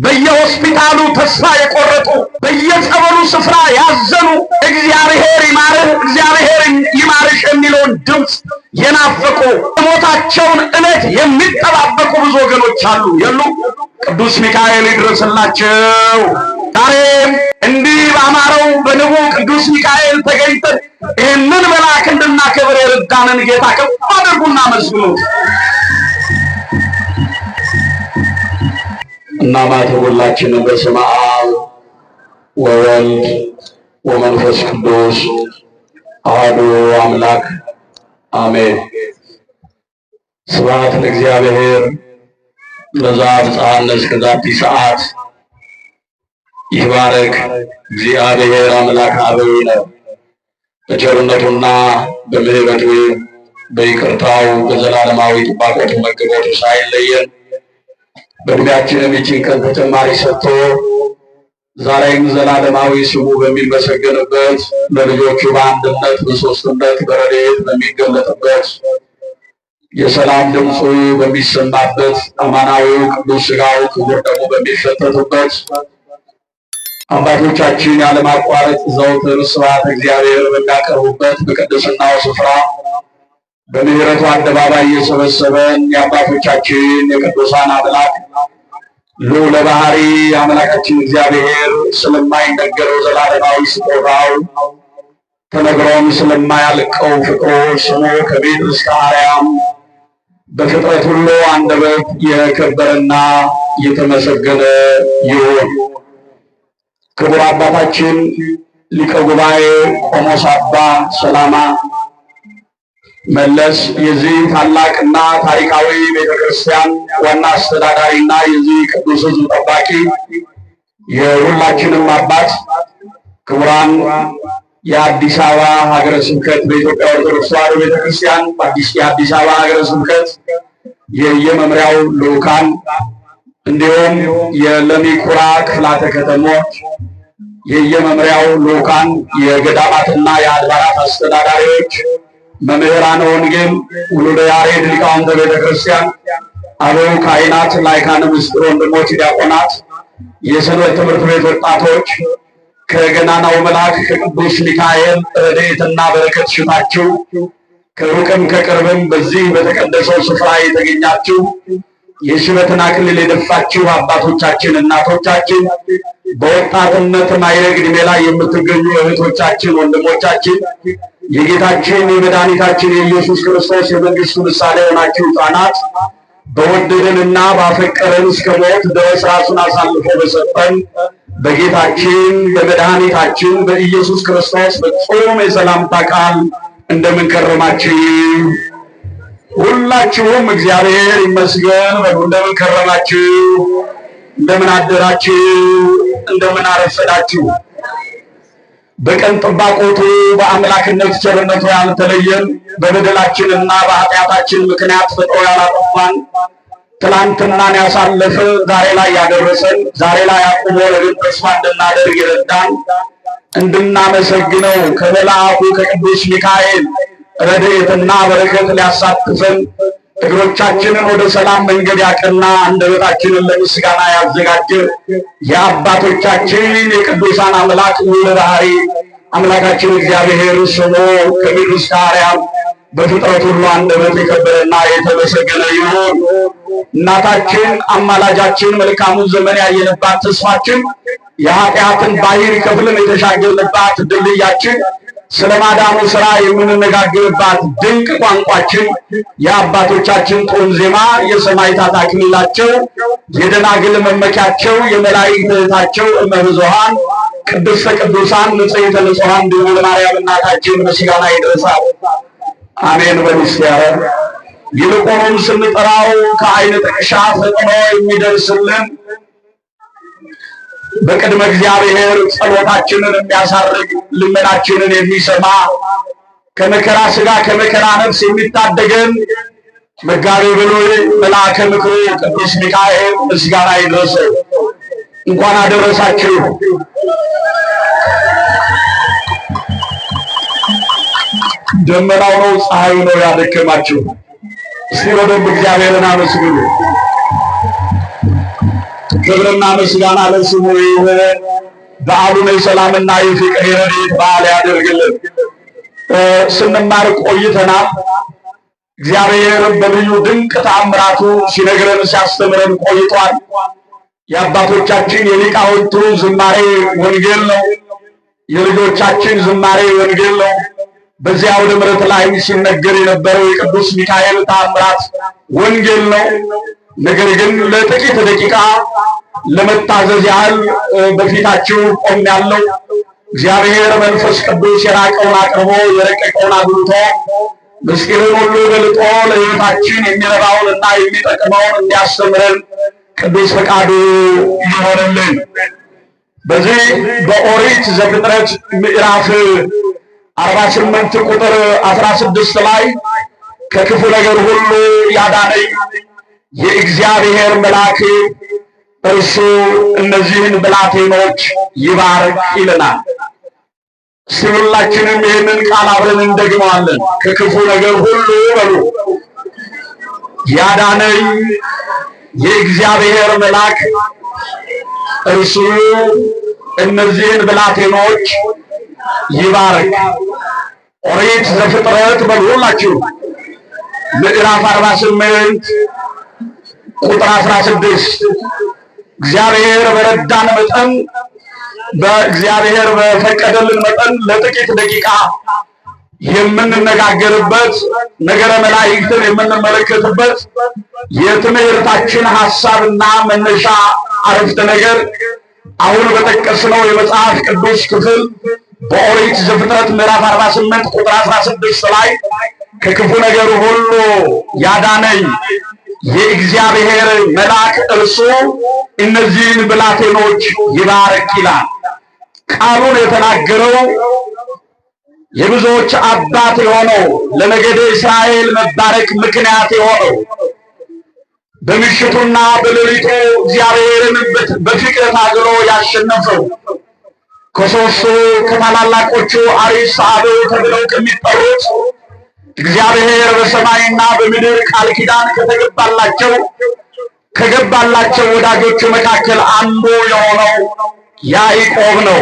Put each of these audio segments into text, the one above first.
በየሆስፒታሉ ተስፋ የቆረጡ በየጸበሉ ስፍራ ያዘኑ እግዚአብሔር ይማርህ እግዚአብሔር ይማርሽ የሚለውን ድምፅ የናፈቁ ሞታቸውን ዕለት የሚጠባበቁ ብዙ ወገኖች አሉ የሉ? ቅዱስ ሚካኤል ይድረስላቸው። ዛሬም እንዲህ ባማረው በንቡ ቅዱስ ሚካኤል ተገኝተን ይህንን መልአክ እንድናከብር የረዳንን ጌታ ከፍ አድርጉና መስግኑት። እናማት ሁላችንን በስመ አብ ወወልድ ወመንፈስ ቅዱስ አሐዱ አምላክ አሜን። ስብሐት ለእግዚአብሔር ለዘአብጽሐነ እስከዛቲ ሰዓት። ይባረክ እግዚአብሔር አምላክ አበዊነ በቸርነቱና በምሕረቱ በይቅርታው በዘላለማዊ ጥበቃው መግቦቱ ሳይለየን በእድሜያችንም ይህችን ቀን ተጨማሪ ሰጥቶ ዛሬም ዘላለማዊ ስሙ በሚመሰገንበት ለልጆቹ በአንድነት በሦስትነት በረድኤት በሚገለጥበት የሰላም ድምፁ በሚሰማበት አማናዊው ቅዱስ ሥጋው ክቡር ደሙ በሚፈተትበት አባቶቻችን ያለማቋረጥ ዘወትር ስብሐተ እግዚአብሔር በሚያቀርቡበት በቅድስናው ስፍራ በምሕረቱ አደባባይ የሰበሰበን የአባቶቻችን የቅዱሳን አምላክ ልዑለ ባሕርይ አምላካችን እግዚአብሔር ስለማይነገረው ዘላለማዊ ስጦታው ተነግሮም ስለማያልቀው ፍቅሩ ስሙ ከቤት እስከ አርያም በፍጥረት ሁሉ አንደበት የከበረና የተመሰገነ ይሁን። ክቡር አባታችን ሊቀ ጉባኤ ቆሞስ አባ ሰላማ መለስ የዚህ ታላቅና ታሪካዊ ቤተክርስቲያን ዋና አስተዳዳሪና የዚህ ቅዱስ ሕዝብ ጠባቂ የሁላችንም አባት ክቡራን የአዲስ አበባ ሀገረ ስብከት በኢትዮጵያ ኦርቶዶክስ ተዋሕዶ ቤተክርስቲያን የአዲስ አበባ ሀገረ ስብከት የየመምሪያው ልዑካን እንዲሁም የለሚ ኩራ ክፍላተ ከተሞች የየመምሪያው ልዑካን የገዳማትና የአድባራት አስተዳዳሪዎች መምህራነ ወንጌል ውሉደ ያሬድ ሊቃውንተ ቤተክርስቲያን አበው ካህናት ላይካነ ምስጢር ወንድሞች ዲያቆናት የሰንበት ትምህርት ቤት ወጣቶች ከገናናው መልአክ ከቅዱስ ሚካኤል ረድኤትና በረከት ሽታችሁ ከሩቅም ከቅርብም በዚህ በተቀደሰው ስፍራ የተገኛችሁ የሽበትን አክሊል የደፋችሁ አባቶቻችን እናቶቻችን በወጣትነት ማዕረግ ዕድሜ ላይ የምትገኙ እህቶቻችን ወንድሞቻችን የጌታችን የመድኃኒታችን የኢየሱስ ክርስቶስ የመንግስቱ ምሳሌ ሆናችሁ ሕፃናት በወደደንና ባፈቀረን እስከ ሞት ድረስ ራሱን አሳልፎ በሰጠን በጌታችን በመድኃኒታችን በኢየሱስ ክርስቶስ በጾም የሰላምታ ቃል እንደምን ከረማችሁ? ሁላችሁም እግዚአብሔር ይመስገን በሉ። እንደምን ከረማችሁ? እንደምን አደራችሁ? እንደምን አረፈዳችሁ? በቀን ጥባቆቱ በአምላክነት ቸርነቱ ያልተለየን በበደላችንና በኃጢአታችን ምክንያት ፈጥሮ ያላጠፋን ትላንትናን ያሳለፈ ዛሬ ላይ ያደረሰን ዛሬ ላይ አቁሞ ለግን ተስፋ እንድናደርግ ይረዳን እንድናመሰግነው ከመልአኩ ከቅዱስ ሚካኤል ረድኤትና በረከት ሊያሳትፈን እግሮቻችንን ወደ ሰላም መንገድ ያቀና አንደበታችንን ለምስጋና ያዘጋጀ የአባቶቻችን የቅዱሳን አምላክ ልዑለ ባሕርይ አምላካችን እግዚአብሔር ስሙ ከምድር እስከ አርያም በፍጥረት ሁሉ አንደበት የከበረና የተመሰገነ ይሁን። እናታችን አማላጃችን መልካሙን ዘመን ያየንባት ተስፋችን የኃጢአትን ባሕር ከፍለን የተሻገርንባት ድልድያችን ስለ ማዳኑ ሥራ የምንነጋገርባት ድንቅ ቋንቋችን የአባቶቻችን ጦም ዜማ የሰማዕታት አክሊላቸው የደናግል መመኪያቸው የመላእክት እህታቸው እመብዙኃን ቅድስተ ቅዱሳን ንጽሕተ ንጹሐን ድንግል ማርያም እናታችን ምስጋና ይድረሳል። አሜን በሚስጥር ይልቁንም ስንጠራው ከዓይነ ጥቅሻ ፈጥኖ የሚደርስልን በቅድመ እግዚአብሔር ጸሎታችንን የሚያሳርግ ልመናችንን የሚሰማ ከመከራ ሥጋ ከመከራ ነፍስ የሚታደገን መጋቤ ብሉይ መልአከ ምክሩ ቅዱስ ሚካኤል ምስጋና ይድረሰው። እንኳን አደረሳችሁ። ደመናው ነው ፀሐዩ ነው ያደከማችሁ? እስቲ በደንብ እግዚአብሔርን አመስግኑ። ክብርና ምስጋና ለስሙ ይሁን። በዓሉን የሰላምና የፍቅር የረድኤት በዓል ያደርግልን። ስንማር ቆይተናል። እግዚአብሔር በልዩ ድንቅ ተአምራቱ ሲነግረን ሲያስተምረን ቆይቷል። የአባቶቻችን የሊቃውንቱ ዝማሬ ወንጌል ነው። የልጆቻችን ዝማሬ ወንጌል ነው። በዚያ አውደ ምሕረት ላይ ሲነገር የነበረው የቅዱስ ሚካኤል ተአምራት ወንጌል ነው። ነገር ግን ለጥቂት ደቂቃ ለመታዘዝ ያህል በፊታችሁ ቆሜያለሁ። እግዚአብሔር መንፈስ ቅዱስ የራቀውን አቅርቦ የረቀቀውን አጉልቶ ምስጢርን ሁሉ ገልጦ ለሕይወታችን የሚረባውንና የሚጠቅመውን እንዲያስተምረን ቅዱስ ፈቃዱ ይሆንልን። በዚህ በኦሪት ዘፍጥረት ምዕራፍ 48 ቁጥር 16 ላይ ከክፉ ነገር ሁሉ ያዳነኝ የእግዚአብሔር መልአክ እርሱ እነዚህን ብላቴኖች ይባርክ ይለናል። ሁላችንም ይህንን ቃል አብረን እንደግመዋለን። ከክፉ ነገር ሁሉ በሉ ያዳነኝ የእግዚአብሔር መልአክ እርሱ እነዚህን ብላቴኖች ይባርክ። ኦሪት ዘፍጥረት በሉ ሁላችሁ ምዕራፍ 48 ቁጥር 16 እግዚአብሔር በረዳን መጠን በእግዚአብሔር በፈቀደልን መጠን ለጥቂት ደቂቃ የምንነጋገርበት ነገረ መላእክትን የምንመለከትበት የትምህርታችን ሐሳብና መነሻ አረፍተ ነገር አሁን በጠቀስነው የመጽሐፍ ቅዱስ ክፍል በኦሪት ዘፍጥረት ምዕራፍ 48 ቁጥር 16 ላይ ከክፉ ነገር ሁሉ ያዳነኝ የእግዚአብሔር መልአክ እርሱ እነዚህን ብላቴኖች ይባርክ ይላል። ቃሉን የተናገረው የብዙዎች አባት የሆነው ለነገደ እስራኤል መባረክ ምክንያት የሆነው በምሽቱና በሌሊቱ እግዚአብሔርን በፍቅር ታግሎ ያሸነፈው ከሦስቱ ከታላላቆቹ አሪስ አበው ተብለው ከሚጠሩት እግዚአብሔር በሰማይና በምድር ቃል ኪዳን ከገባላቸው ወዳጆቹ መካከል አንዱ የሆነው ያዕቆብ ነው።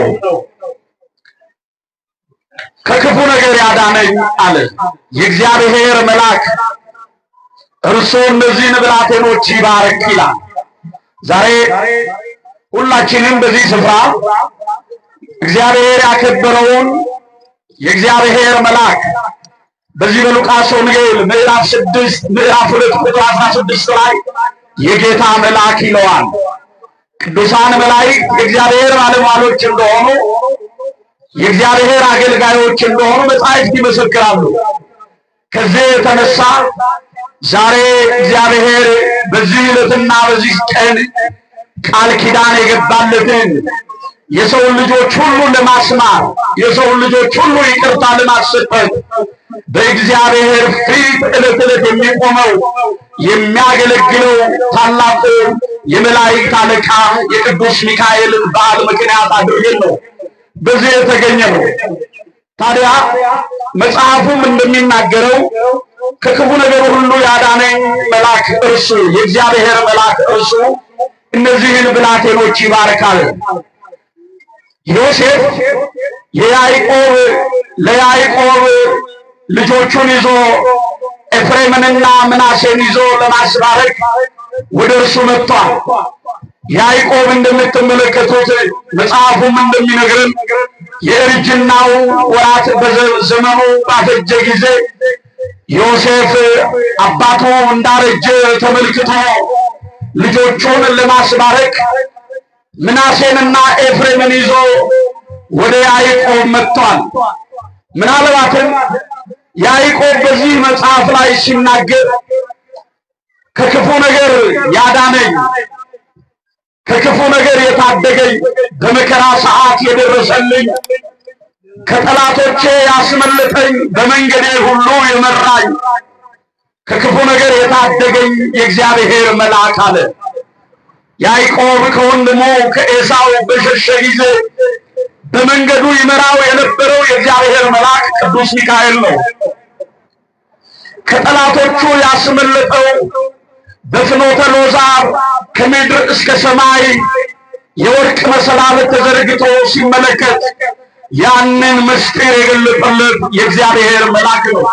ከክፉ ነገር ያዳነኝ አለ የእግዚአብሔር መልአክ እርሱ እነዚህን ብላቴኖች ይባርክ ይላል። ዛሬ ሁላችንም በዚህ ስፍራ እግዚአብሔር ያከበረውን የእግዚአብሔር መልአክ በዚህ በሉቃስ ወንጌል ምዕራፍ 2 ቁጥር 16 ላይ የጌታ መልአክ ይለዋል። ቅዱሳን መላእክት የእግዚአብሔር ባለሟሎች እንደሆኑ የእግዚአብሔር አገልጋዮች እንደሆኑ መጻሕፍት ይመሰክራሉ። ከዚህ የተነሳ ዛሬ እግዚአብሔር በዚህ ዕለትና በዚህ ቀን ቃል ኪዳን የገባለትን የሰው ልጆች ሁሉ ለማስማር የሰው ልጆች ሁሉ ይቅርታ ለማሰጠት በእግዚአብሔር ፊት ዕለት ዕለት የሚቆመው የሚያገለግለው ታላቁ የመላእክት አለቃ የቅዱስ ሚካኤልን በዓል ምክንያት አድርገን ነው በዚህ የተገኘ ነው። ታዲያ መጽሐፉም እንደሚናገረው ከክፉ ነገር ሁሉ ያዳነኝ መልአክ እርሱ የእግዚአብሔር መልአክ እርሱ እነዚህን ብላቴኖች ይባርካል። ዮሴፍ ለያዕቆብ ልጆቹን ይዞ ኤፍሬምንና ምናሴን ይዞ ለማስባረክ ወደ እርሱ መጥቷል። ያዕቆብ እንደምትመለከቱት መጽሐፉም እንደሚነግረን የእርጅናው ወራት በዘመኑ ባፈጀ ጊዜ ዮሴፍ አባቱ እንዳረጀ ተመልክቶ ልጆቹን ለማስባረክ ምናሴንና ኤፍሬምን ይዞ ወደ ያዕቆብ መጥቷል። ምናልባትም ያዕቆብ በዚህ መጽሐፍ ላይ ሲናገር ከክፉ ነገር ያዳነኝ ከክፉ ነገር የታደገኝ በመከራ ሰዓት የደረሰልኝ ከጠላቶቼ ያስመለጠኝ በመንገዴ ሁሉ የመራኝ ከክፉ ነገር የታደገኝ የእግዚአብሔር መልአክ አለ። ያዕቆብ ከወንድሙ ከኤሳው በሸሸ ጊዜ በመንገዱ ይመራው የነበረው የእግዚአብሔር መልአክ ቅዱስ ሚካኤል ነው። ከጠላቶቹ ያስመለጠው በፍኖተ ሎዛ ከምድር እስከ ሰማይ የወርቅ መሰላል ተዘርግቶ ሲመለከት ያንን ምስጢር የገለጠለት የእግዚአብሔር መልአክ ነው።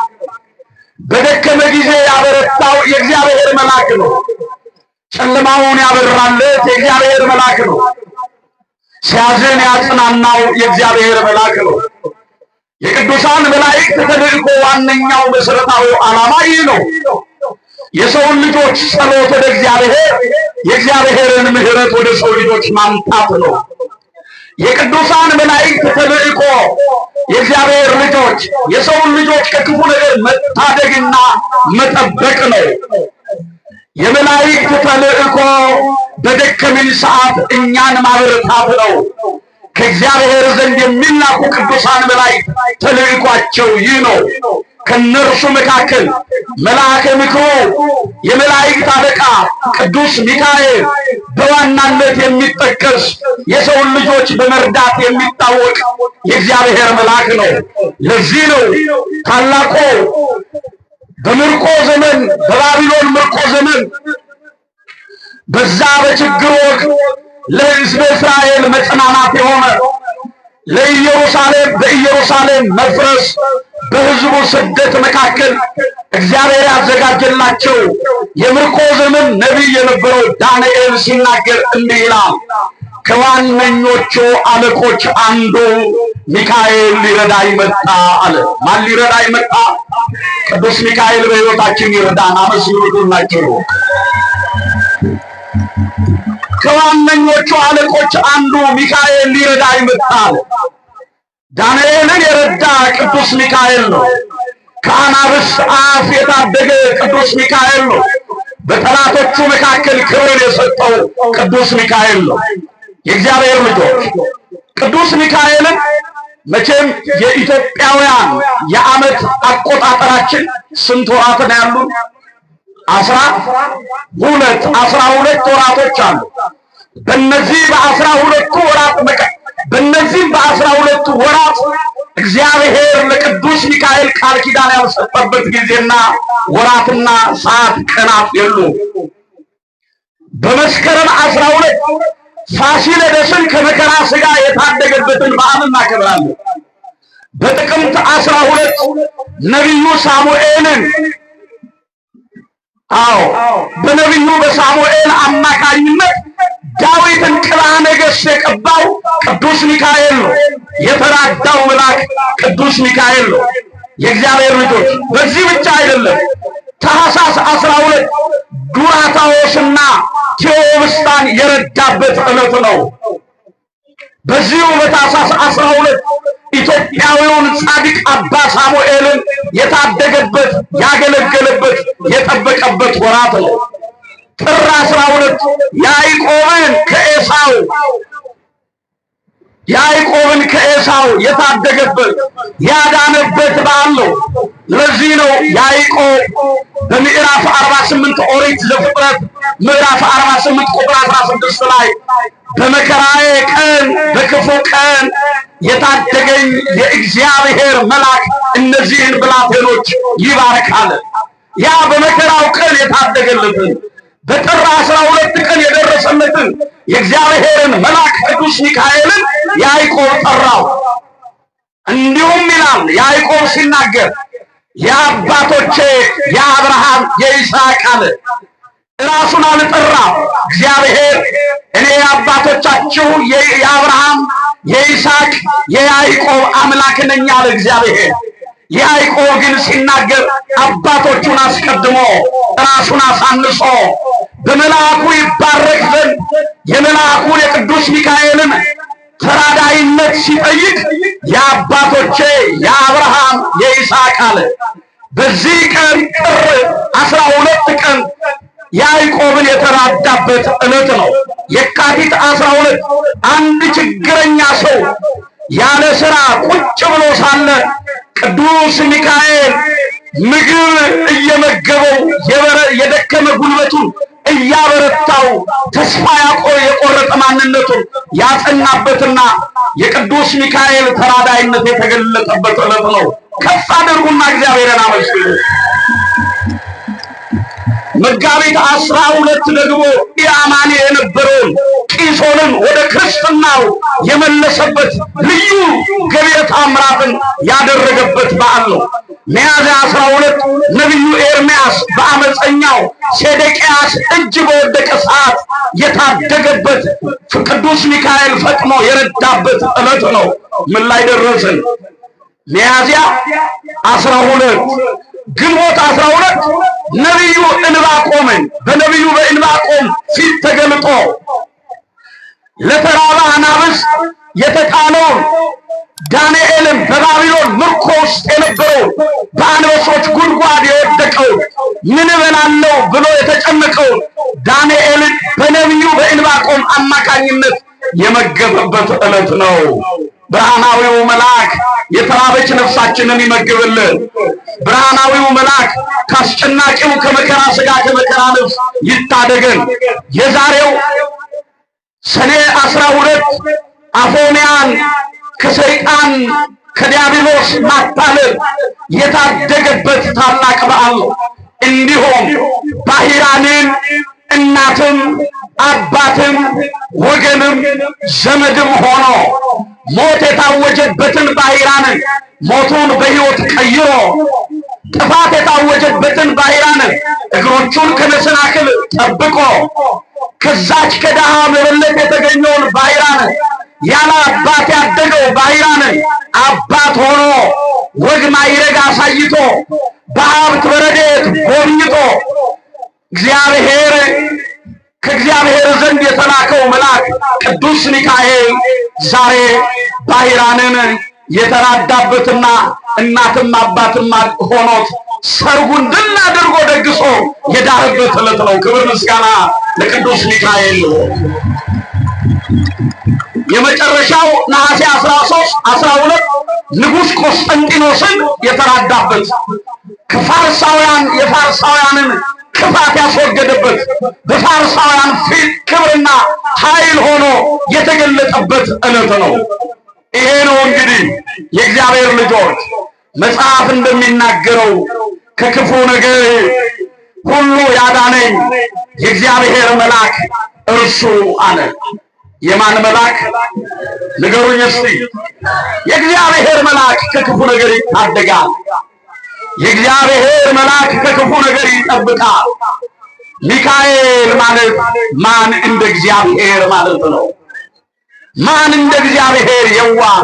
በደከመ ጊዜ ያበረታው የእግዚአብሔር መልአክ ነው። ጨለማውን ያበራለት የእግዚአብሔር መልአክ ነው። ሲያዝን ያጽናናው የእግዚአብሔር መልአክ ነው። የቅዱሳን መላእክት ተልእኮ ዋነኛው መሰረታዊ ዓላማ ይህ ነው። የሰውን ልጆች ጸሎት ወደ እግዚአብሔር፣ የእግዚአብሔርን ምሕረት ወደ ሰው ልጆች ማምጣት ነው። የቅዱሳን መላእክት ተልእኮ የእግዚአብሔር ልጆች የሰውን ልጆች ከክፉ ነገር መታደግና መጠበቅ ነው። የመላእክት ተልእኮ በደከምን ሰዓት እኛን ማበረታት ነው። ከእግዚአብሔር ዘንድ የሚላኩ ቅዱሳን መላእክት ተልእኳቸው ይህ ነው። ከነርሱ መካከል መልአከ ምክሩ የመላእክት አለቃ ቅዱስ ሚካኤል በዋናነት የሚጠቀስ የሰውን ልጆች በመርዳት የሚታወቅ የእግዚአብሔር መልአክ ነው። ለዚህ ነው ታላቁ በምርኮ ዘመን በባቢሎን ምርኮ ዘመን በዛ በችግር ወቅት ለሕዝበ እስራኤል መጽናናት የሆነ በኢየሩሳሌም መፍረስ በሕዝቡ ስደት መካከል እግዚአብሔር ያዘጋጀላቸው የምርኮ ዘመን ነቢይ የነበረው ዳንኤል ሲናገር እንዲህ ይላል። ከዋነኞቹ አለቆች አንዱ ሚካኤል ሊረዳኝ መጣ አለ። ማን ሊረዳኝ መጣ? ቅዱስ ሚካኤል በሕይወታችን ይረዳን። አመስግኑላችሁ። ከዋነኞቹ አለቆች አንዱ ሚካኤል ሊረዳኝ መጣ አለ። ዳንኤልን የረዳ ቅዱስ ሚካኤል ነው። ከአናብስት አፍ የታደገ ቅዱስ ሚካኤል ነው። በጠላቶቹ መካከል ክብርን የሰጠው ቅዱስ ሚካኤል ነው። የእግዚአብሔር ልጆች ቅዱስ ሚካኤልን መቼም የኢትዮጵያውያን የዓመት አቆጣጠራችን ስንት ወራት ነው ያሉ? 12 ወራቶች አሉ። በእነዚህ በ12 ወራት እግዚአብሔር ለቅዱስ ሚካኤል ቃል ኪዳን ያልሰጠበት ጊዜና ወራትና ሰዓት ቀናት የሉ። በመስከረም 12 ፋሲለደስን ከመከራ ሥጋ የታደገበትን በዓል እናከብራለን። በጥቅምት 12 ነቢዩ ሳሙኤልን በነቢዩ በሳሙኤል አማካኝነት ዳዊትን ቅብአ ነገሥት የቀባው ቅዱስ ሚካኤል ነው። የተራዳው መልአክ ቅዱስ ሚካኤል ነው። የእግዚአብሔር ልጆች በዚህ ብቻ አይደለም። ታኅሳስ 12 ዱራታዎስና ቴዎብስታን የረዳበት ዕለት ነው። በዚሁ በታኅሳስ 12 ኢትዮጵያዊውን ጻድቅ አባ ሳሙኤልን የታደገበት፣ ያገለገለበት፣ የጠበቀበት ወራት ነው። ጥር 12 ያዕቆብን ከኤሳው የታደገበት ያዳነበት በዓል ነው። ለዚህ ነው ያዕቆብ በምዕራፍ 48 ኦሪት ዘፍጥረት ምዕራፍ 48 ቁጥር 16 ላይ በመከራዬ ቀን በክፉ ቀን የታደገኝ የእግዚአብሔር መልአክ እነዚህን ብላቴኖች ይባርካል። ያ በመከራው ቀን የታደገለትን በጥር 12 ቀን የደረሰለትን የእግዚአብሔርን መልአክ ቅዱስ ሚካኤልን ያዕቆብ ጠራው። እንዲሁም ይላል ያዕቆብ ሲናገር የአባቶቼ የአብርሃም የይስሐቅ አለ። ራሱን አልጠራም። እግዚአብሔር እኔ የአባቶቻችሁ የአብርሃም የይስሐቅ የያዕቆብ አምላክ ነኝ አለ እግዚአብሔር። ያዕቆብ ግን ሲናገር አባቶቹን አስቀድሞ ራሱን አሳንሶ በመልአኩ ይባረክ ዘንድ የመልአኩን የቅዱስ ሚካኤልን ተራዳይነት ሲጠይቅ የአባቶቼ የአብርሃም የይስሐቅ አለ። በዚህ ቀን ጥር 12 ቀን ያዕቆብን የተራዳበት ዕለት ነው። የካቲት 12 አንድ ችግረኛ ሰው ያለ ሥራ ቁጭ ብሎ ሳለ ቅዱስ ሚካኤል ምግብ እየመገበው የደከመ ጉልበቱን እያበረታው ተስፋ የቆረጠ ማንነቱን ያጸናበትና የቅዱስ ሚካኤል ተራዳይነት የተገለጠበት ዕለት ነው። ከፍ አድርጉና እግዚአብሔርን አመስግኑ። መጋቢት 12 ደግሞ ኢአማኒ የነበረውን ቂሶንን ወደ ክርስትናው የመለሰበት ልዩ ገቢረ ተአምራትን ያደረገበት በዓል ነው። ሚያዝያ 12 ነቢዩ ኤርምያስ በአመፀኛው ሴዴቅያስ እጅ በወደቀ ሰዓት የታደገበት ቅዱስ ሚካኤል ፈጥኖ የረዳበት ዕለት ነው። ምን ላይ ደረስን? ሚያዝያ 12 ግንቦት 12 ነቢዩ ዕንባቆምን በነቢዩ በዕንባቆም ፊት ተገልጦ ለተራበ አናብስት የተጣለውን ዳንኤልን በባቢሎን ምርኮ ውስጥ የነበረው በአንበሶች ጉድጓድ የወደቀው ምን እበላለሁ ብሎ የተጨነቀው ዳንኤልን በነቢዩ በዕንባቆም አማካኝነት የመገበበት ዕለት ነው። ብርሃናዊው መልአክ የተራበች ነፍሳችንን ይመግብልን። ብርሃናዊው መልአክ ካስጨናቂው ከመከራ ሥጋ ከመከራ ነፍስ ይታደገን። የዛሬው ሰኔ 12 አፎምያን ከሰይጣን ከዲያብሎስ ማታለል የታደገበት ታላቅ በዓል ነው። እንዲሁም ባሕራንን እናትም አባትም ወገንም ዘመድም ሆኖ ሞት የታወጀበትን ባሕራንን ሞቱን በሕይወት ቀይሮ ጥፋት የታወጀበትን ባሕራንን እግሮቹን ከመሰናክል ጠብቆ ከዛች ከደሃ መበለት የተገኘውን ባሕራንን ያለ አባት ያደገው ባሕራንን አባት ሆኖ ወግ ማዕረግ አሳይቶ በሀብት በረድኤት ጎብኝቶ እግዚአብሔር ከእግዚአብሔር ዘንድ የተላከው መልአክ ቅዱስ ሚካኤል ዛሬ ባሕራንን የተራዳበትና እናትም አባትም ሆኖት ሰርጉን ድል አድርጎ ደግሶ የዳረበት ዕለት ነው። ክብር ምስጋና ለቅዱስ ሚካኤል። የመጨረሻው ነሐሴ 13 12 ንጉሥ ቆስጠንጢኖስን የተራዳበት የፋርሳውያንን ክፋት ያስወገደበት በፋርሳውያን ፊት ክብርና ኃይል ሆኖ የተገለጠበት ዕለት ነው። ይሄ ነው እንግዲህ የእግዚአብሔር ልጆች መጽሐፍ እንደሚናገረው ከክፉ ነገር ሁሉ ያዳነኝ የእግዚአብሔር መልአክ እርሱ አለ። የማን መልአክ ንገሩኝ እስቲ? የእግዚአብሔር መልአክ ከክፉ ነገር ይታደጋል። የእግዚአብሔር መልአክ ከክፉ ነገር ይጠብቃል። ሚካኤል ማለት ማን እንደ እግዚአብሔር ማለት ነው። ማን እንደ እግዚአብሔር የዋህ፣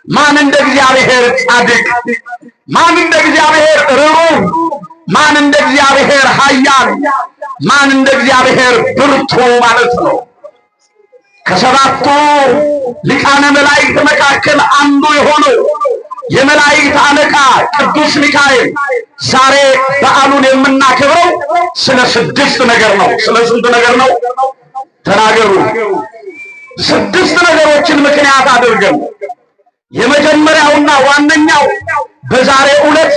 ማን እንደ እግዚአብሔር ጻድቅ፣ ማን እንደ እግዚአብሔር ርኅሩህ፣ ማን እንደ እግዚአብሔር ኃያል፣ ማን እንደ እግዚአብሔር ብርቱ ማለት ነው። ከሰባቱ ሊቃነ መላእክት መካከል አንዱ የሆነው የመላእክት አለቃ ቅዱስ ሚካኤል ዛሬ በዓሉን የምናከብረው ስለ 6 ነገር ነው። ስለ ስንት ነገር ነው? ተናገሩ። 6 ነገሮችን ምክንያት አድርገን የመጀመሪያውና ዋነኛው በዛሬው ዕለት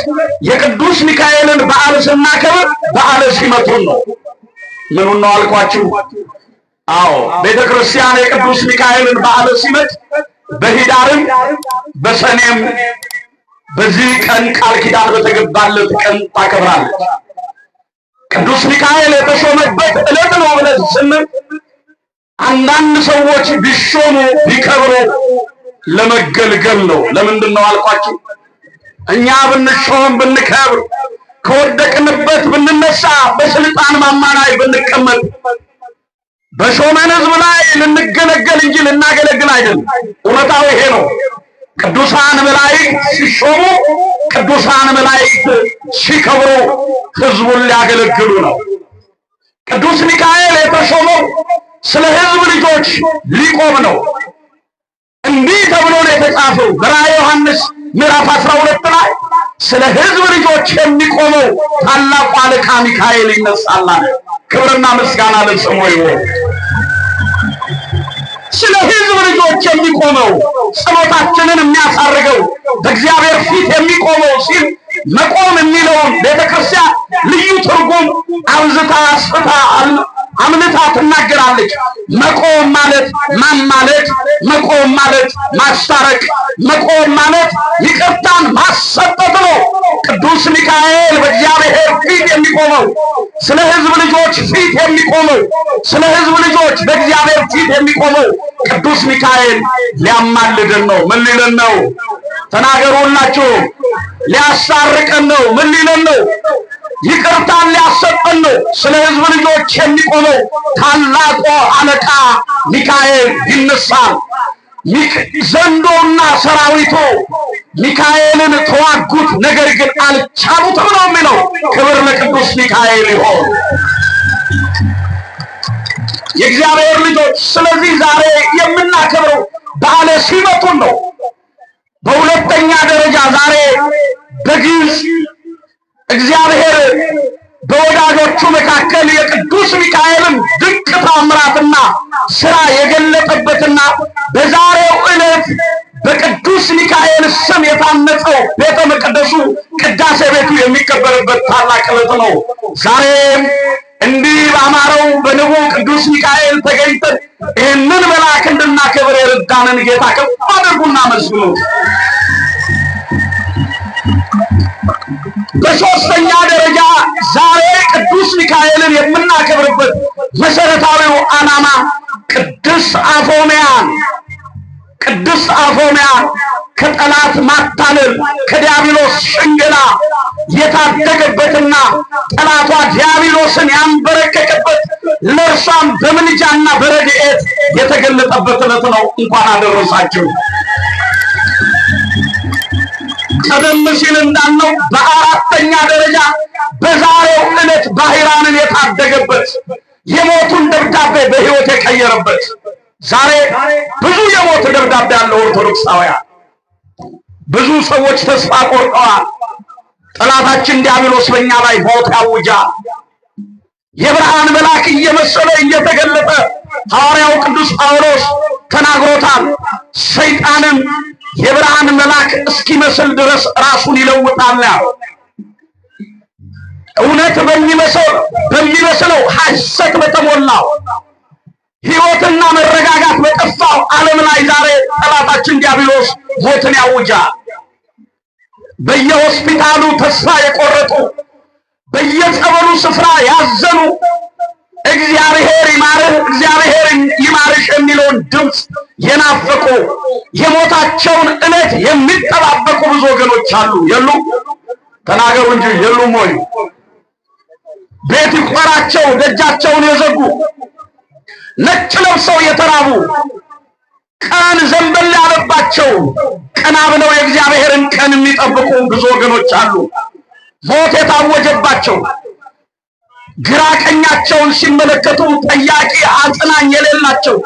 የቅዱስ ሚካኤልን በዓል ስናከብር በዓለ ሲመቱን ነው። ምኑን ነው አልኳችሁ? አዎ ቤተ ክርስቲያን የቅዱስ ሚካኤልን በዓለ ሲመት በኅዳርም በሰኔም በዚህ ቀን ቃል ኪዳን በተገባለት ቀን ታከብራለች። ቅዱስ ሚካኤል የተሾመበት ዕለት ነው ብለን ስንል አንዳንድ ሰዎች ቢሾሙ ቢከብሩ ለመገልገል ነው። ለምንድን ነው አልኳችሁ? እኛ ብንሾም ብንከብር ከወደቅንበት ብንነሳ በስልጣን ማማ ላይ ብንቀመጥ በሾመን ሕዝብ ላይ ልንገለገል እንጂ ልናገለግል አይደለም። እውነታው ይሄ ነው። ቅዱሳን መላእክት ሲሾሙ፣ ቅዱሳን መላእክት ሲከብሩ ሕዝቡን ሊያገለግሉ ነው። ቅዱስ ሚካኤል የተሾመው ስለ ሕዝብ ልጆች ሊቆም ነው። እንዲህ ተብሎ ነው የተጻፈው በራዕየ ዮሐንስ ምዕራፍ 12 ላይ ስለ ሕዝብ ልጆች የሚቆመው ታላቁ አለቃ ሚካኤል ይነሳል። ክብርና ምስጋና ለስሙ ይሁን። ስለ ሕዝብ ልጆች የሚቆመው ጸሎታችንን የሚያሳርገው በእግዚአብሔር ፊት የሚቆመው ሲል መቆም የሚለውን ቤተክርስቲያን ልዩ ትርጉም አብዝታ አስፍታ አምልታ ትናገራለች። መቆም ማለት ማማለድ፣ መቆም ማለት ማስታረቅ፣ መቆም ማለት ይቅርታን ማሰጠት ነው። ቅዱስ ሚካኤል በእግዚአብሔር ፊት የሚቆመው፣ ስለ ሕዝብ ልጆች ፊት የሚቆመው፣ ስለ ሕዝብ ልጆች በእግዚአብሔር ፊት የሚቆመው ቅዱስ ሚካኤል ሊያማልደን ነው። ምን ሊለን ነው? ተናገሩላችሁ። ሊያሳርቀን ነው። ምን ሊለን ነው? ይቅርታን ሊያሰጠን ነው። ስለ ሕዝብ ልጆች የሚቆመው ታላቁ አለቃ ሚካኤል ይነሳል። ዘንዶና ሰራዊቱ ሚካኤልን ተዋጉት፣ ነገር ግን አልቻሉትም ነው የሚለው። ክብር ለቅዱስ ሚካኤል ይሁን። የእግዚአብሔር ልጆች ስለዚህ ዛሬ የምናከብረው በዓለ ሲመቱን ነው። በሁለተኛ ደረጃ ዛሬ በግዕዝ እግዚአብሔር በወዳጆቹ መካከል የቅዱስ ሚካኤልን ድንቅ ታምራትና ሥራ የገለጠበትና በዛሬው ዕለት በቅዱስ ሚካኤል ስም የታነጸው ቤተ መቅደሱ ቅዳሴ ቤቱ የሚከበርበት ታላቅ ዕለት ነው። ዛሬም እንዲህ ባማረው በንቡ ቅዱስ ሚካኤል ተገኝተን ይህንን መልአክ እንድናከብር የረዳንን ጌታ ከፍ አድርጉና መስግኑት። በሶስተኛ ደረጃ ዛሬ ቅዱስ ሚካኤልን የምናከብርበት መሰረታዊው ዓላማ ቅድስት አፎምያ ከጠላት ማታለል ከዲያብሎስ ሽንገላ የታደገበትና ጠላቷ ዲያብሎስን ያንበረከከበት ለእርሷም በምልጃና በረድኤት የተገለጠበት ዕለት ነው። እንኳን አደረሳችሁ። ቀደም ሲል እንዳልነው በአራተኛ ደረጃ በዛሬው ዕለት ባህራንን የታደገበት የሞቱን ደብዳቤ በሕይወት የቀየረበት። ዛሬ ብዙ የሞት ደብዳቤ ያለው ኦርቶዶክሳውያን ብዙ ሰዎች ተስፋ ቆርጠዋል። ጠላታችን ዲያብሎስ በእኛ ላይ ሞት ያውጃል። የብርሃን መልአክ እየመሰለ እየተገለጠ ሐዋርያው ቅዱስ ጳውሎስ ተናግሮታል። ሰይጣንም የብርሃን መልአክ እስኪመስል ድረስ ራሱን ይለውጣል። እውነት በሚመስለው ሐሰት በተሞላው ሕይወትና መረጋጋት በጠፋው ዓለም ላይ ዛሬ ጠላታችን ዲያብሎስ ሞትን ያውጃል። በየሆስፒታሉ ተስፋ የቆረጡ፣ በየጸበሉ ስፍራ ያዘኑ እግዚአብሔር ይማርህ እግዚአብሔር ይማርሽ የሚለውን ድምፅ የናፈቁ የሞታቸውን ዕለት የሚጠባበቁ ብዙ ወገኖች አሉ። የሉ? ተናገሩ እንጂ የሉም ወይ? ቤት ይቆራቸው ደጃቸውን የዘጉ ነጭ ለብሰው የተራቡ ቀን ዘንበል ያለባቸው ቀና ብለው የእግዚአብሔርን ቀን የሚጠብቁ ብዙ ወገኖች አሉ። ሞት የታወጀባቸው ግራ ቀኛቸውን ሲመለከቱ ጠያቂ አጽናኝ የሌላቸው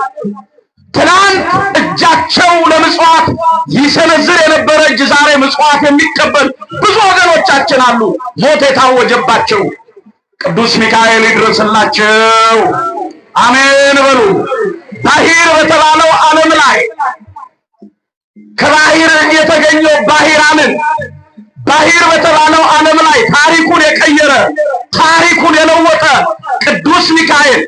ትናንት እጃቸው ለምጽዋት ይሰነዝር የነበረ እጅ ዛሬ ምጽዋት የሚቀበል ብዙ ወገኖቻችን አሉ። ሞት የታወጀባቸው ቅዱስ ሚካኤል ይድረስላቸው። አሜን በሉ። ባሕር በተባለው ዓለም ላይ ከባሕር የተገኘው ባሕር በተባለው ዓለም ላይ ታሪኩን የቀየረ ታሪኩን የለወጠ ቅዱስ ሚካኤል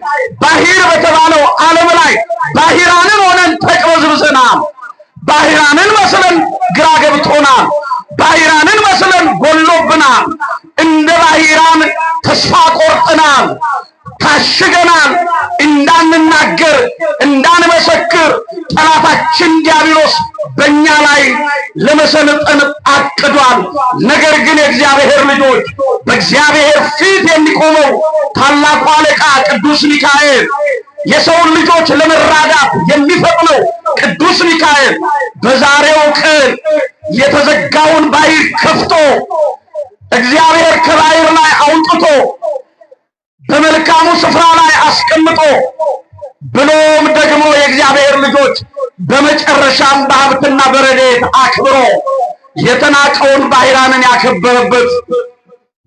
ባሕር በተባለው ዓለም ላይ ባሕራንን ሆነን ተቅበዝብዘናል። ባሕራንን መስለን ግራ ገብቶናል። ባሕራንን መስለን ጎሎብናል። እንደ ባሕራን ተስፋ ቆርጠናል። ታሽገናል። እንዳንናገር እንዳንመሰክር ጠላታችን ዲያብሎስ በእኛ ላይ ለመሰልጠን አቅዷል። ነገር ግን የእግዚአብሔር ልጆች በእግዚአብሔር ፊት የሚቆመው ታላቁ አለቃ ቅዱስ ሚካኤል የሰውን ልጆች ለመራዳት የሚፈጥነው ቅዱስ ሚካኤል በዛሬው ቀን የተዘጋውን ባሕር ከፍቶ እግዚአብሔር ከባሕር ላይ አውጥቶ በመልካሙ ስፍራ ላይ አስቀምጦ ብሎም ደግሞ የእግዚአብሔር ልጆች በመጨረሻም በሀብትና በረድኤት አክብሮ የተናቀውን ባሕራንን ያከበረበት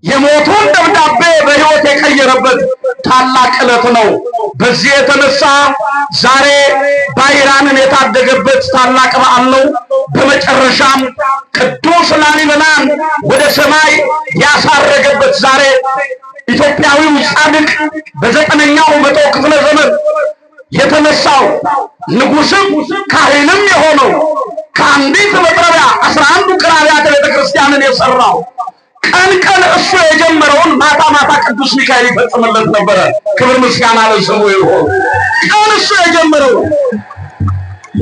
የሞቱን ደብዳቤ በሕይወት የቀየረበት ታላቅ ዕለት ነው። በዚህ የተነሳ ዛሬ ባሕራንን የታደገበት ታላቅ በዓል ነው። በመጨረሻም ቅዱስ ላሊበላን ወደ ሰማይ ያሳረገበት ዛሬ ኢትዮጵያዊው ጻድቅ በዘጠነኛው መቶ ክፍለ ዘመን የተነሳው ንጉስም ካህንም የሆነው ከአንዲት መጥረቢያ 11 ቅራቢያተ ቤተክርስቲያንን የሰራው ቀን ቀን እሱ የጀመረውን ማታ ማታ ቅዱስ ሚካኤል ይፈጽምለት ነበረ። ክብር ምስጋና ለስሙ ይሁን። ቀን እሱ የጀመረው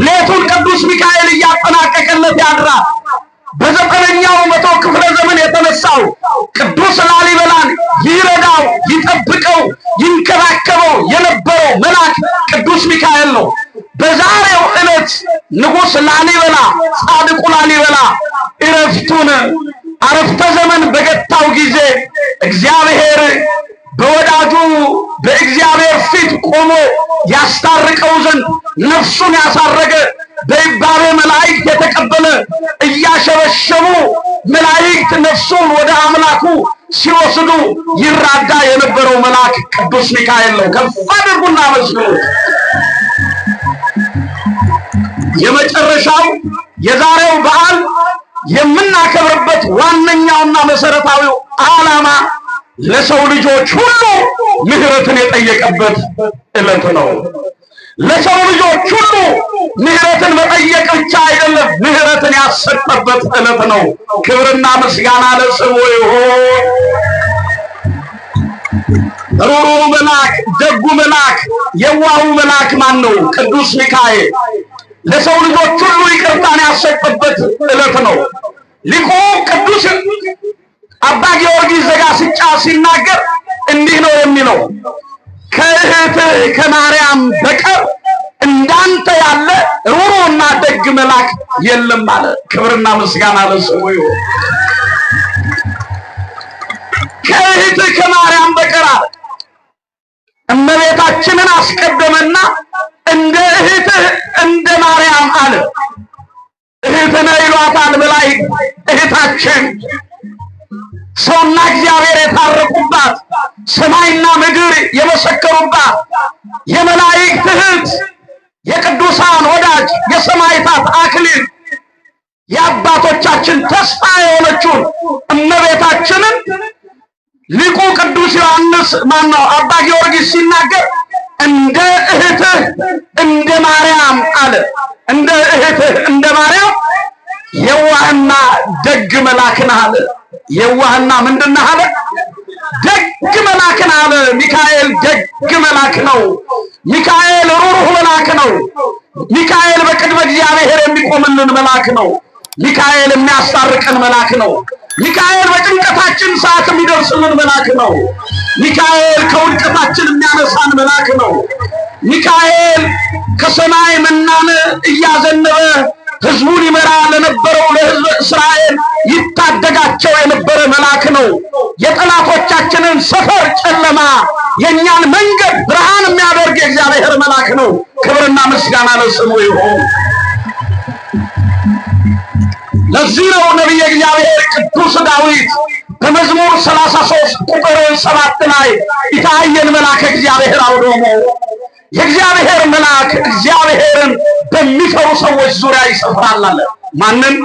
ሌቱን ቅዱስ ሚካኤል እያጠናቀቀለት ያድራል። በዘጠነኛው መቶ ክፍለ ዘመን የተነሳው ቅዱስ ላሊበላን ይረዳው፣ ይጠብቀው፣ ይንከባከበው የነበረው መልአክ ቅዱስ ሚካኤል ነው። በዛሬው ዕለት ንጉስ ላሊበላ ጻድቁ ላሊበላ ዕረፍቱን አረፍተ ዘመን በገታው ጊዜ እግዚአብሔር በወዳጁ በእግዚአብሔር ፊት ቆሞ ያስታርቀው ዘንድ ነፍሱን ያሳረገ በይባቤ መላእክት የተቀበለ እያሸበሸቡ መላእክት ነፍሱን ወደ አምላኩ ሲወስዱ ይራዳ የነበረው መልአክ ቅዱስ ሚካኤል ነው። ከፍ አድርጉና መስግኑት። የመጨረሻው የዛሬው በዓል የምናከብርበት ዋነኛውና መሰረታዊው ዓላማ ለሰው ልጆች ሁሉ ምህረትን የጠየቀበት ዕለት ነው። ለሰው ልጆች ሁሉ ምህረትን መጠየቅ ብቻ አይደለም፣ ምህረትን ያሰጠበት ዕለት ነው። ክብርና ምስጋና ለስሙ ይሁን። ሩሩ መልአክ፣ ደጉ መልአክ፣ የዋሁ መልአክ ማን ነው? ቅዱስ ሚካኤል። ለሰው ልጆች ሁሉ ይቅርታን ያሰጠበት ዕለት ነው። ሊቁ ቅዱስ አባ ጊዮርጊስ ዘጋስጫ ሲናገር እንዲህ ነው የሚለው፣ ከእህትህ ከማርያም በቀር እንዳንተ ያለ ሩሩና ደግ መልአክ የለም አለ። ክብርና ምስጋና ለስሙ ይሁን። ከእህትህ ከማርያም በቀር አለ። እመቤታችንን አስቀደመና እንደ እህትህ እንደ ማርያም አለ። እህትነ ይሏታል መላእክት፣ እህታችን ሰውና እግዚአብሔር የታረቁባት፣ ሰማይና ምድር የመሰከሩባት፣ የመላእክት እህት፣ የቅዱሳን ወዳጅ፣ የሰማዕታት አክሊል፣ የአባቶቻችን ተስፋ የሆነችውን እመቤታችንን ሊቁ ቅዱስ ዮሐንስ ማነው አባ ጊዮርጊስ ሲናገር እንደ እህትህ እንደ ማርያም አለ። እንደ እህትህ እንደ ማርያም የዋህና ደግ መልአክ ነህ አለ። የዋህና ምንድነው አለ? ደግ መልአክ ነህ አለ። ሚካኤል ደግ መልአክ ነው። ሚካኤል ሩሩህ መልአክ ነው። ሚካኤል በቅድመ እግዚአብሔር የሚቆምልን መልአክ ነው። ሚካኤል የሚያስታርቀን መልአክ ነው። ሚካኤል በጭንቀታችን ሰዓት የሚደርስልን መልአክ ነው። ሚካኤል ከውድቀታችን የሚያነሳን መልአክ ነው። ሚካኤል ከሰማይ መናን እያዘነበ ሕዝቡን ይመራ ለነበረው ለሕዝብ እስራኤል ይታደጋቸው የነበረ መልአክ ነው። የጠላቶቻችንን ሰፈር ጨለማ፣ የእኛን መንገድ ብርሃን የሚያደርግ የእግዚአብሔር መልአክ ነው። ክብርና ምስጋና ለስሙ ይሁን። ለዚህ ነው ነቢየ እግዚአብሔር ቅዱስ ዳዊት በመዝሙር 33 ቁጥር 7 ላይ ኢታየን መልአከ እግዚአብሔር አውዶሞ፣ የእግዚአብሔር መልአክ እግዚአብሔርን በሚፈሩ ሰዎች ዙሪያ ይሰፍራል አለ። ማንን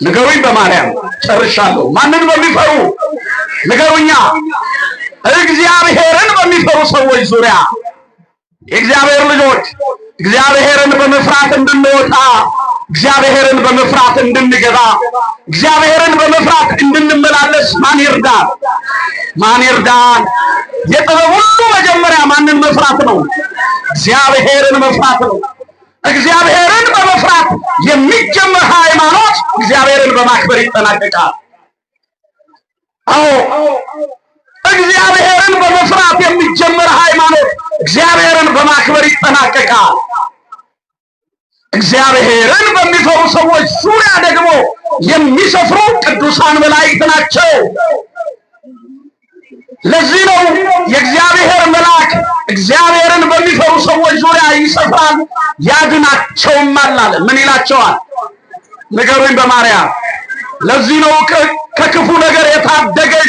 ንገሩኝ? በማርያም ጨርሻለሁ። ማንን በሚፈሩ ንገሩኛ? እግዚአብሔርን በሚፈሩ ሰዎች ዙሪያ የእግዚአብሔር ልጆች እግዚአብሔርን በመፍራት እንድንወጣ፣ እግዚአብሔርን በመፍራት እንድንገባ፣ እግዚአብሔርን በመፍራት እንድንመላለስ ማን ይርዳል? ማን ይርዳል? የጥበብ ሁሉ መጀመሪያ ማንን መፍራት ነው? እግዚአብሔርን መፍራት ነው። እግዚአብሔርን በመፍራት የሚጀመር ሃይማኖት እግዚአብሔርን በማክበር ይጠናቀቃል። አዎ እግዚአብሔርን በመፍራት የሚጀመር ሃይማኖት እግዚአብሔርን በማክበር ይጠናቀቃል። እግዚአብሔርን በሚፈሩ ሰዎች ዙሪያ ደግሞ የሚሰፍሩ ቅዱሳን መላእክት ናቸው። ለዚህ ነው የእግዚአብሔር መልአክ እግዚአብሔርን በሚፈሩ ሰዎች ዙሪያ ይሰፍራል ያድናቸውማል አለ። ምን ይላቸዋል? ንገሩኝ በማርያም። ለዚህ ነው ከክፉ ነገር የታደገኝ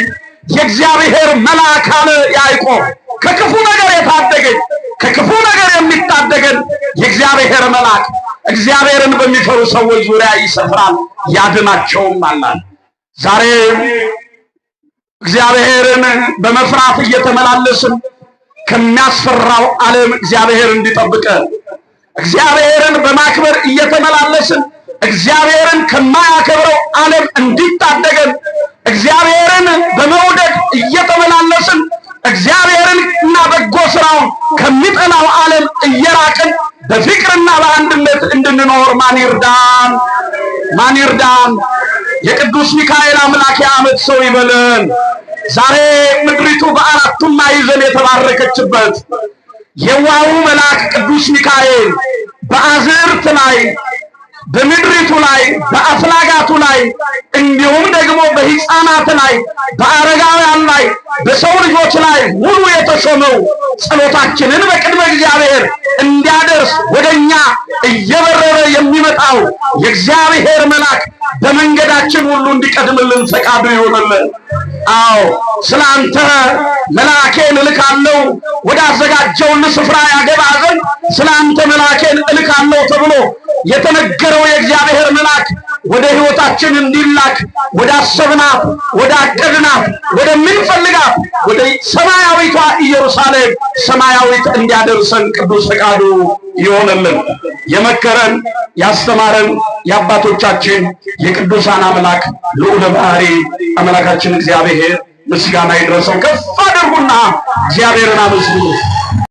የእግዚአብሔር መልአክ አለ ያዕቆብ። ከክፉ ነገር የታደገኝ፣ ከክፉ ነገር የሚታደገን የእግዚአብሔር መልአክ እግዚአብሔርን በሚፈሩ ሰዎች ዙሪያ ይሰፍራል ያድናቸውማል አለ። ዛሬ እግዚአብሔርን በመፍራት እየተመላለስን ከሚያስፈራው ዓለም እግዚአብሔር እንዲጠብቀን፣ እግዚአብሔርን በማክበር እየተመላለስን እግዚአብሔርን ከማያከብረው ዓለም እንዲታደገን፣ እግዚአብሔርን በመውደድ እየተመላለስን እግዚአብሔርን እና በጎ ስራውን ከሚጠላው ዓለም እየራቅን በፍቅርና በአንድነት እንድንኖር ማን ይርዳን? ማን ይርዳን? የቅዱስ ሚካኤል አምላክ የዓመት ሰው ይበለን። ዛሬ ምድሪቱ በአራቱም ማዕዘን የተባረከችበት የዋሁ መልአክ ቅዱስ ሚካኤል በአዝርት ላይ፣ በምድሪቱ ላይ፣ በአፍላጋቱ ላይ እንዲሁም ደግሞ በሕፃናት ላይ፣ በአረጋውያን ላይ፣ በሰው ልጆች ላይ ሁሉ የተሾመው ጸሎታችንን በቅድመ እግዚአብሔር እንዲያደርስ ወደኛ እየበረረ የሚመጣው የእግዚአብሔር መልአክ በመንገዳችን ሁሉ እንዲቀድምልን ፈቃዱ ይሆንልን። አዎ ስላንተ መልአኬን እልካለሁ ወደ አዘጋጀውልህ ስፍራ ያገባ ዘንድ ስላንተ መልአኬን እልካለሁ ተብሎ የተነገረው የእግዚአብሔር መልአክ ወደ ሕይወታችን እንዲላክ ወደ አሰብናት፣ ወደ አቀድናት፣ ወደ ምንፈልጋት ወደ ሰማያዊቷ ኢየሩሳሌም ሰማያዊት እንዲያደርሰን ቅዱስ ፈቃዱ ይሆንልን። የመከረን ያስተማረን የአባቶቻችን የቅዱሳን አምላክ ልዑለ ባሕሪ አምላካችን እግዚአብሔር ምስጋና ይድረሰው። ከፍ አድርጉና እግዚአብሔርን አመስግኑ።